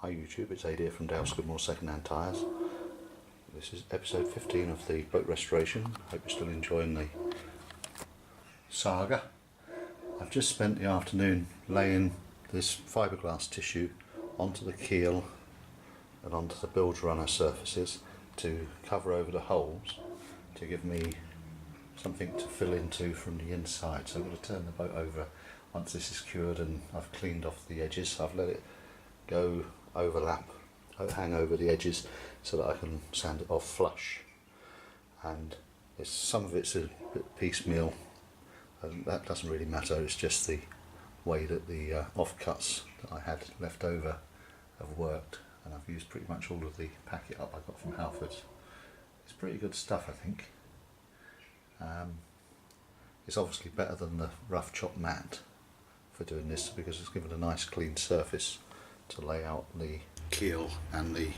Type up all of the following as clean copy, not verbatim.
Hi YouTube, it's Ade here from Skidmore Second Hand Tyres. This is episode 15 of the boat restoration. Hope you're still enjoying the saga. I've just spent the afternoon laying this fiberglass tissue onto the keel and onto the bilge runner surfaces to cover over the holes to give me something to fill into from the inside. So I'm going to turn the boat over once this is cured and I've cleaned off the edges. I've let it go overlap, hang over the edges so that I can sand it off flush, and some of it's a bit piecemeal and that doesn't really matter. It's just the way that the offcuts that I had left over have worked, and I've used pretty much all of the packet up I got from Halfords. It's pretty good stuff, I think. It's obviously better than the rough chop mat for doing this because it's given a nice clean surface to lay out the keel and the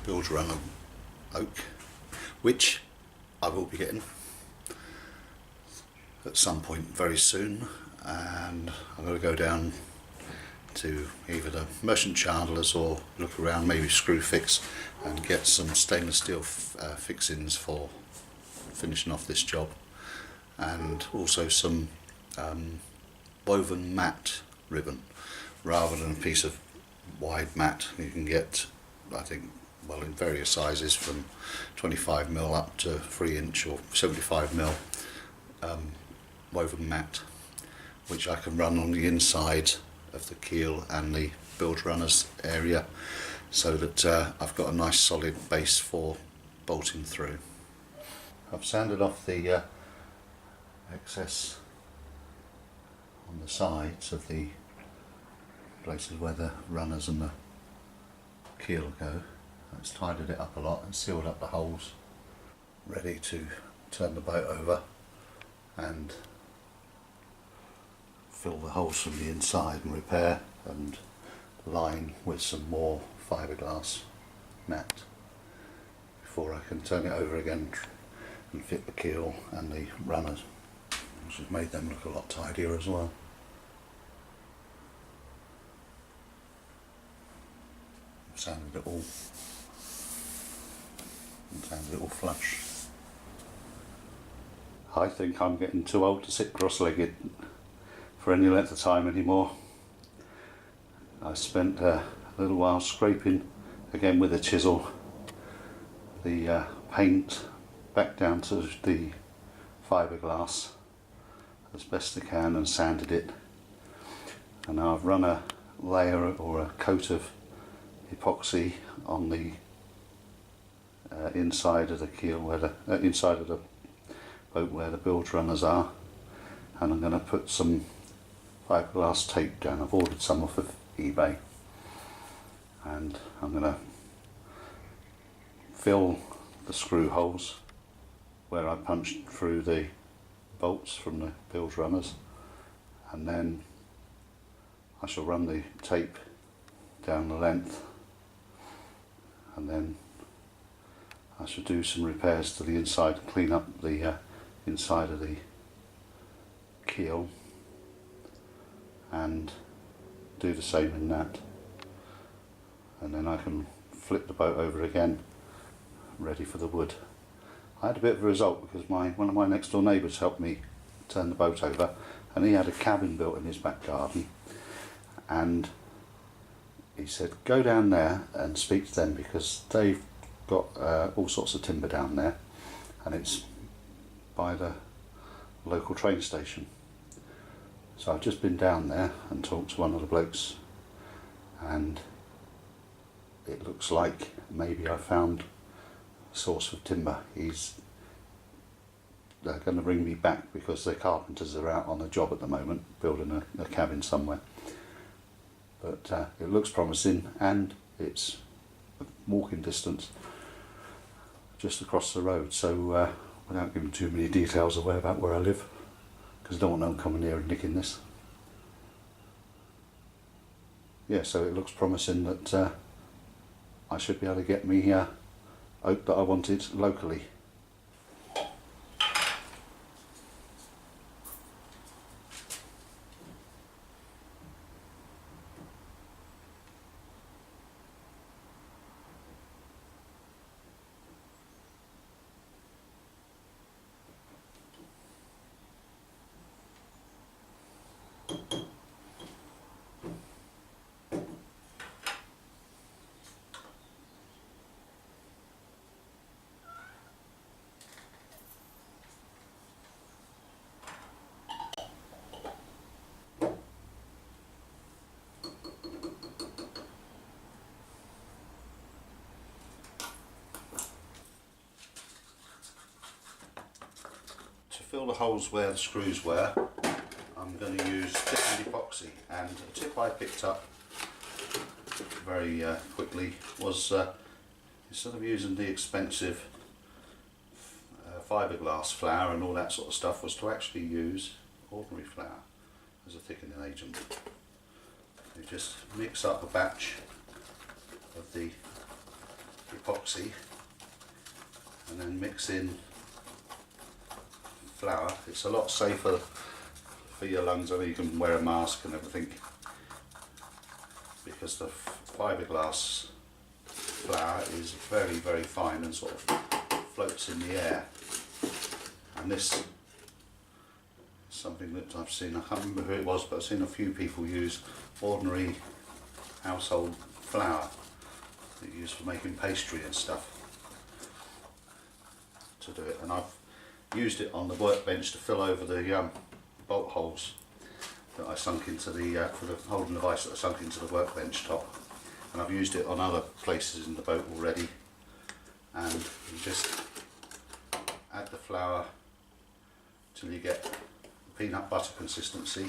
bilge runner oak, which I will be getting at some point very soon, and I'm going to go down to either the merchant chandlers or look around, maybe Screwfix, and get some stainless steel fixings for finishing off this job, and also some woven matte ribbon rather than a piece of wide mat. You can get, I think, well, in various sizes from 25mm up to 3" or 75mm woven mat, which I can run on the inside of the keel and the bilge runners area so that I've got a nice solid base for bolting through. I've sanded off the excess on the sides of the places where the runners and the keel go. It's tidied it up a lot and sealed up the holes, ready to turn the boat over and fill the holes from the inside and repair and line with some more fiberglass mat before I can turn it over again and fit the keel and the runners, which has made them look a lot tidier as well. Sanded it all and sanded it all flush. I think I'm getting too old to sit cross-legged for any length of time anymore. I spent a little while scraping again with a chisel the paint back down to the fiberglass as best I can and sanded it, and now I've run a layer or a coat of epoxy on the inside of the keel, where the inside of the boat where the bilge runners are, and I'm going to put some fiberglass tape down. I've ordered some off of eBay, and I'm going to fill the screw holes where I punched through the bolts from the bilge runners, and then I shall run the tape down the length, and then I shall do some repairs to the inside, clean up the inside of the keel and do the same in that, and then I can flip the boat over again ready for the wood. I had a bit of a result because one of my next door neighbours helped me turn the boat over, and he had a cabin built in his back garden, and he said go down there and speak to them because they've got all sorts of timber down there, and it's by the local train station. So I've just been down there and talked to one of the blokes, and it looks like maybe I found a source of timber. They're going to bring me back because the carpenters are out on a job at the moment building a cabin somewhere. But it looks promising, and it's walking distance just across the road, so without giving too many details about where I live, because I don't want no one coming here and nicking this. Yeah, so it looks promising that I should be able to get me oak that I wanted locally. fill the holes where the screws were, I'm going to use thickened epoxy, and a tip I picked up very quickly was instead of using the expensive fiberglass flour and all that sort of stuff, was to actually use ordinary flour as a thickening agent. You just mix up a batch of the epoxy and then mix in flour. It's a lot safer for your lungs. I know you can wear a mask and everything because the fiberglass flour is very fine and sort of floats in the air, and this is something that I've seen, I can't remember who it was, but I've seen a few people use ordinary household flour that you use for making pastry and stuff to do it, and I've used it on the workbench to fill over the bolt holes that I sunk into the for the holding device that I sunk into the workbench top, and I've used it on other places in the boat already. And you just add the flour till you get peanut butter consistency,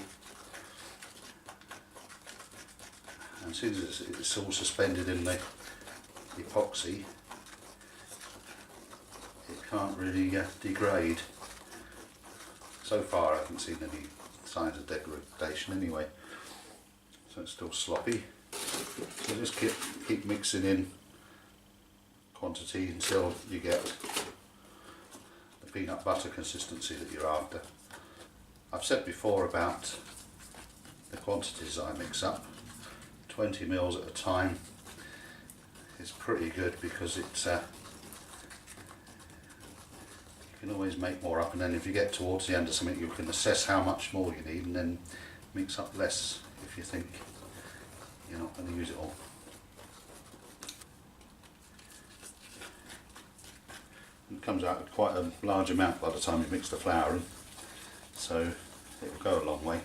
and as soon as it's all suspended in the epoxy, it can't really degrade. So far I haven't seen any signs of degradation anyway, so it's still sloppy. So just keep mixing in quantity until you get the peanut butter consistency that you're after. I've said before about the quantities I mix up. 20 mils at a time is pretty good because it's you can always make more up, and then if you get towards the end of something you can assess how much more you need and then mix up less if you think you're not going to use it all. It comes out with quite a large amount by the time you mix the flour in, so it will go a long way.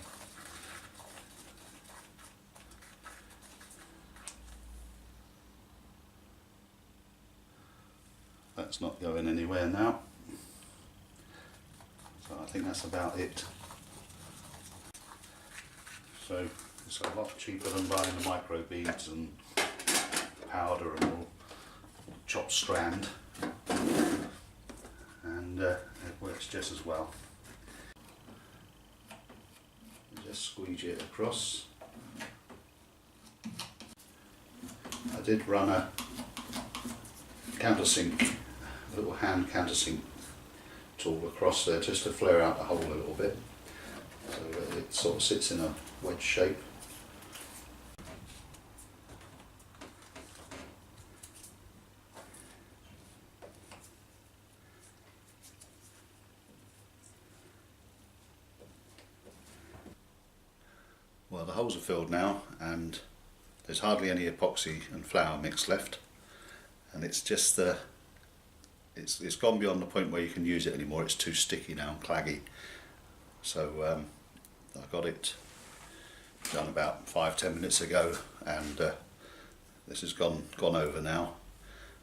That's not going anywhere now, so I think that's about it. So it's a lot cheaper than buying the micro beads and powder and all chopped strand, and it works just as well. Just squeegee it across. I did run a countersink, a little hand countersink tool across there just to flare out the hole a little bit, so that it sort of sits in a wedge shape. Well, the holes are filled now and there's hardly any epoxy and flour mix left, and it's just it's gone beyond the point where you can use it anymore. It's too sticky now and claggy. So I got it done about 5-10 minutes ago, and this has gone over now,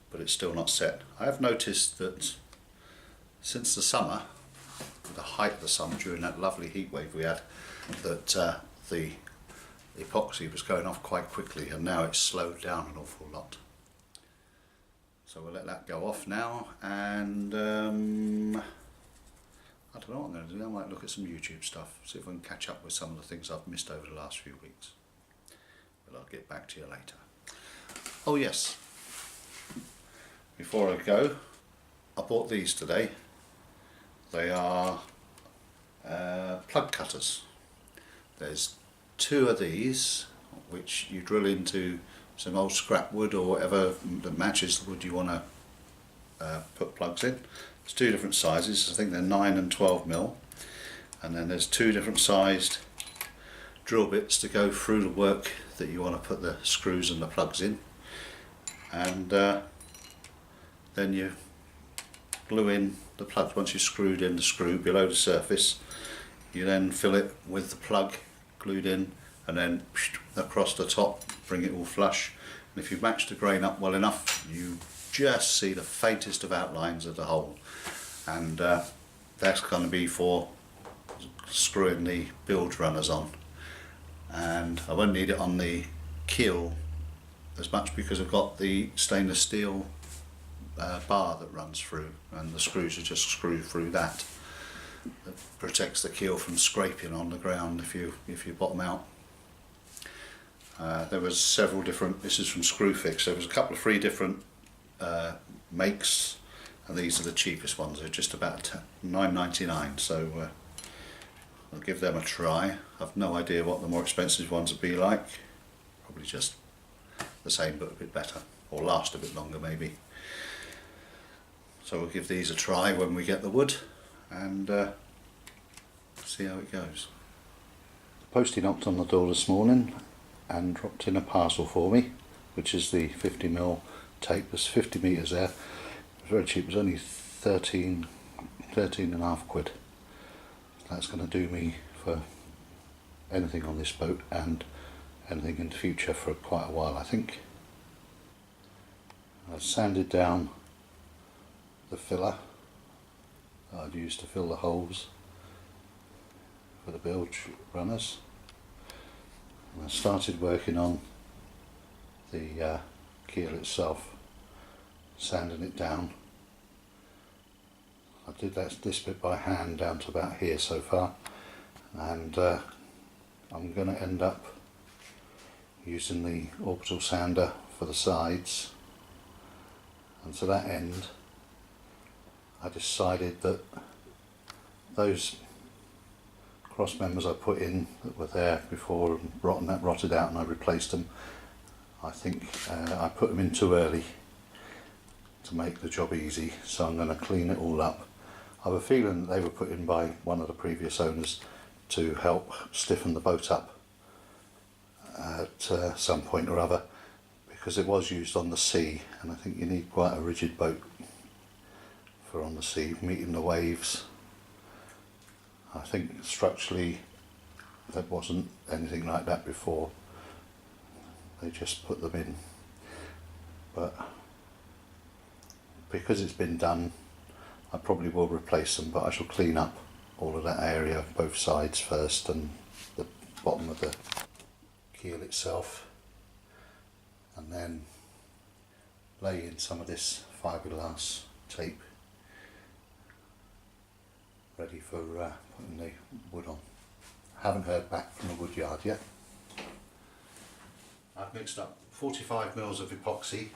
but it's still not set. I have noticed that since the summer, the height of the summer, during that lovely heat wave we had, that the epoxy was going off quite quickly, and now it's slowed down an awful lot. So we'll let that go off now, and I don't know what I'm going to do. I might look at some YouTube stuff, see if I can catch up with some of the things I've missed over the last few weeks. But I'll get back to you later. Oh yes, before I go, I bought these today. They are plug cutters. There's 2 of these which you drill into some old scrap wood or whatever that matches the wood you want to put plugs in. There's 2 different sizes. I think they're 9 and 12 mil, and then there's 2 different sized drill bits to go through the work that you want to put the screws and the plugs in, and then you glue in the plugs. Once you've screwed in the screw below the surface, you then fill it with the plug glued in, and then across the top, bring it all flush. And if you match the grain up well enough, you just see the faintest of outlines of the hole, and that's going to be for screwing the bilge runners on, and I won't need it on the keel as much because I've got the stainless steel bar that runs through, and the screws are just screwed through that. That protects the keel from scraping on the ground if you bottom out. There was several different, this is from Screwfix, there was a couple of 3 different makes, and these are the cheapest ones. They're just about $9.99, so I'll give them a try. I've no idea what the more expensive ones would be like. Probably just the same but a bit better, or last a bit longer maybe. So we'll give these a try when we get the wood and see how it goes. The postie knocked on the door this morning and dropped in a parcel for me, which is the 50mm tape. There's 50 metres there. It was very cheap, it was only 13 and a half quid. That's going to do me for anything on this boat and anything in the future for quite a while, I think. I've sanded down the filler that I'd used to fill the holes for the bilge runners, and I started working on the keel itself, sanding it down. I did this bit by hand down to about here so far, and I'm going to end up using the orbital sander for the sides, and to that end I decided that those cross members I put in that were there before rotted out and I replaced them, I think I put them in too early to make the job easy, so I'm going to clean it all up. I have a feeling that they were put in by one of the previous owners to help stiffen the boat up at some point or other, because it was used on the sea, and I think you need quite a rigid boat for on the sea, meeting the waves. I think structurally there wasn't anything like that before. They just put them in, but because it's been done, I probably will replace them, but I shall clean up all of that area, both sides first, and the bottom of the keel itself, and then lay in some of this fiberglass tape ready for putting the wood on. I haven't heard back from the wood yard yet. I've mixed up 45mm of epoxy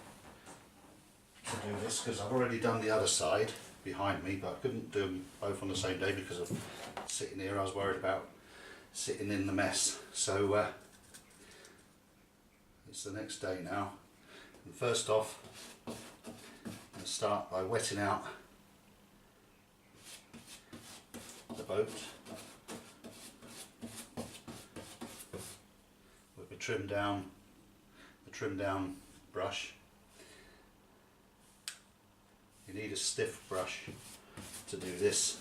to do this because I've already done the other side behind me, but I couldn't do them both on the same day because of sitting here. I was worried about sitting in the mess, so it's the next day now. And first off, I'm going to start by wetting out the boat with a trim down brush. You need a stiff brush to do this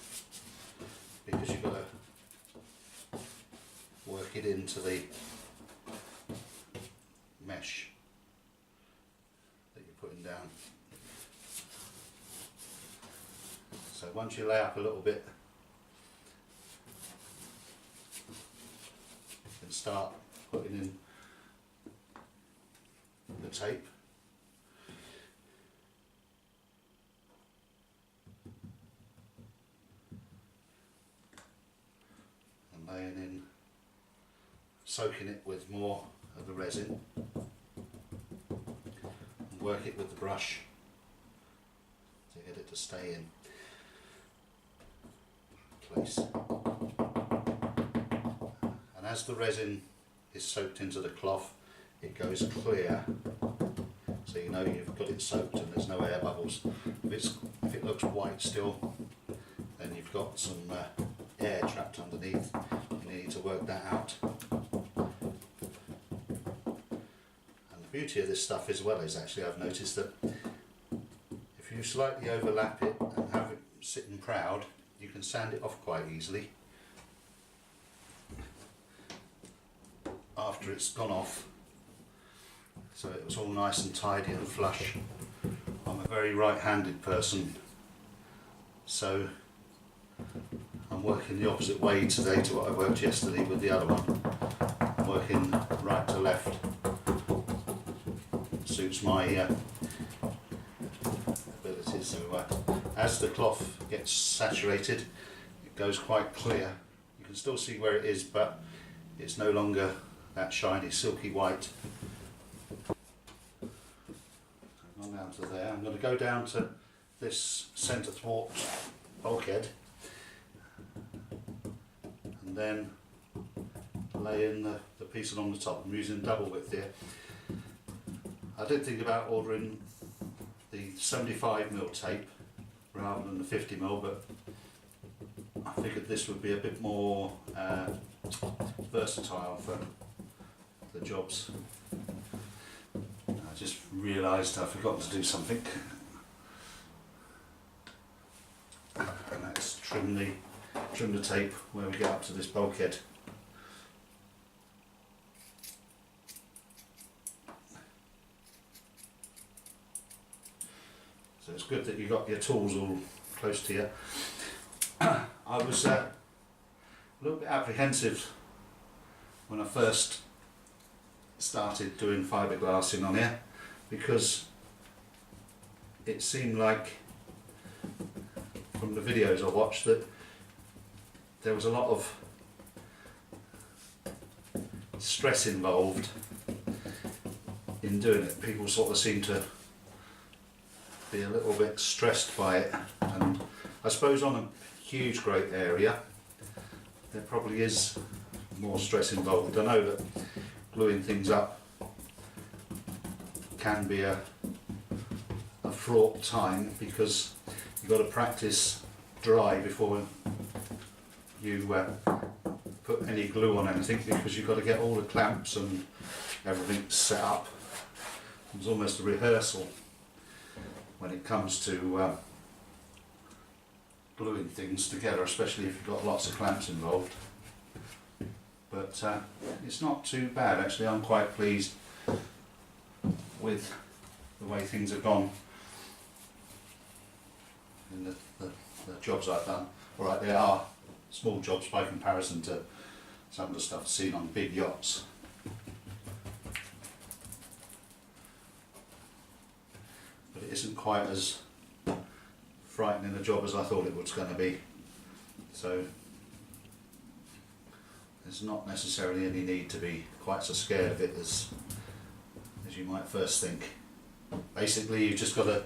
because you've got to work it into the mesh that you're putting down. So once you lay up a little bit, you can start putting in the tape. And laying in, soaking it with more of the resin, and work it with the brush to get it to stay in place. And as the resin is soaked into the cloth, it goes clear, so you know you've got it soaked and there's no air bubbles. If it looks white still, then you've got some air trapped underneath. You need to work that out. And the beauty of this stuff as well is, actually, I've noticed that if you slightly overlap it and have it sitting proud, you can sand it off quite easily after it's gone off. So it was all nice and tidy and flush. I'm a very right-handed person, so I'm working the opposite way today to what I worked yesterday with the other one. I'm working right to left. Suits my abilities. So as the cloth gets saturated, it goes quite clear. You can still see where it is, but it's no longer that shiny, silky white. I've gone down to there. I'm going to go down to this centre thwart bulkhead and then lay in the piece along the top. I'm using double width here. I did think about ordering the 75mm tape rather than the 50mm, but I figured this would be a bit more versatile for the jobs. I just realised I forgot to do something, and that's trim the tape where we get up to this bulkhead. So it's good that you got your tools all close to you. I was a little bit apprehensive when I first started doing fiberglassing on here, because it seemed like from the videos I watched that there was a lot of stress involved in doing it. People sort of seem to be a little bit stressed by it, and I suppose on a huge great area there probably is more stress involved. I know that gluing things up can be a fraught time, because you've got to practice dry before you put any glue on anything, because you've got to get all the clamps and everything set up. It's almost a rehearsal when it comes to gluing things together, especially if you've got lots of clamps involved. But it's not too bad actually. I'm quite pleased with the way things have gone in the jobs I've done. Alright, they are small jobs by comparison to some of the stuff seen on big yachts. But it isn't quite as frightening a job as I thought it was going to be. So there's not necessarily any need to be quite so scared of it as you might first think. Basically you've just got to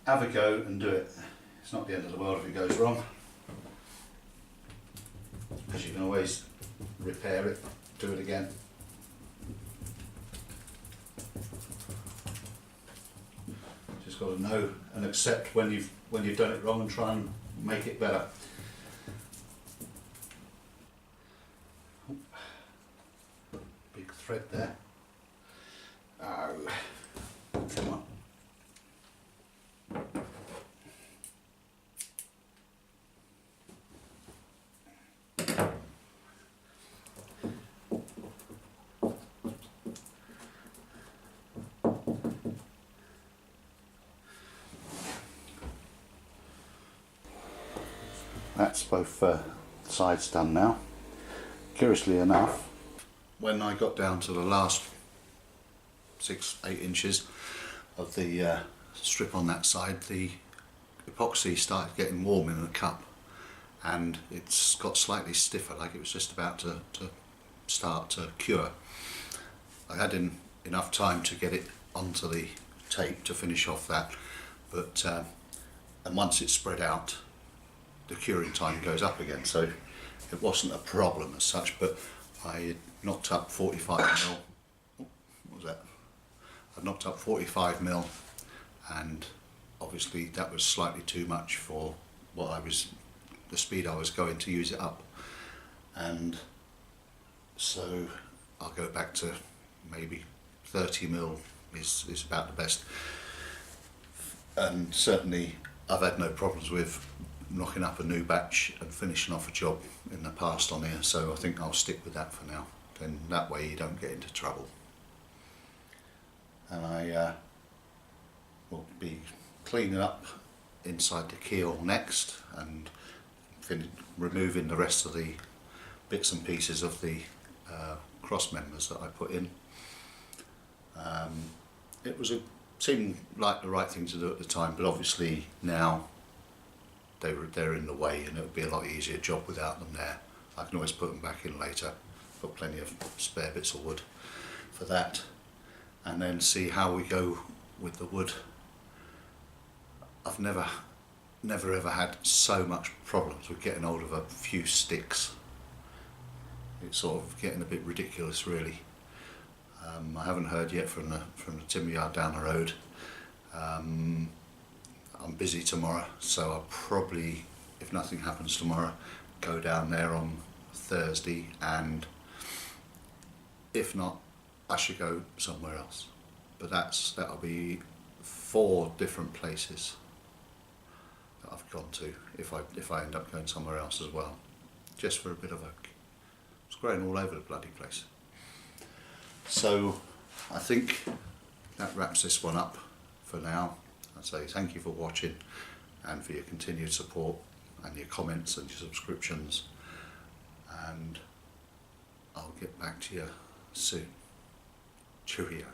have a go and do it. It's not the end of the world if it goes wrong, because you can always repair it, do it again. Just got to know and accept when you've done it wrong and try and make it better. Big thread there. Oh, come on. That's both sides done now. Curiously enough, when I got down to the last 6-8 inches of the strip on that side, the epoxy started getting warm in the cup, and it's got slightly stiffer, like it was just about to start to cure. I had enough time to get it onto the tape to finish off that, but and once it's spread out, the curing time goes up again, so it wasn't a problem as such. But I knocked up 45mm. What was that? I knocked up 45mm, and obviously that was slightly too much for the speed I was going to use it up, and so I'll go back to maybe 30mm is about the best. And certainly I've had no problems with knocking up a new batch and finishing off a job in the past on here, so I think I'll stick with that for now. Then that way you don't get into trouble. And I will be cleaning up inside the keel next and removing the rest of the bits and pieces of the cross members that I put in. It seemed like the right thing to do at the time, but obviously now they're in the way, and it would be a lot easier job without them there. I can always put them back in later. Got plenty of spare bits of wood for that, and then see how we go with the wood. I've never ever had so much problems with getting hold of a few sticks. It's sort of getting a bit ridiculous, really. I haven't heard yet from the timber yard down the road. I'm busy tomorrow, so I'll probably, if nothing happens tomorrow, go down there on Thursday, and if not, I should go somewhere else. But that'll be 4 different places that I've gone to if I end up going somewhere else as well, just for a bit of oak. It's growing all over the bloody place. So I think that wraps this one up for now. I'd say thank you for watching and for your continued support and your comments and your subscriptions, and I'll get back to you soon. Cheerio.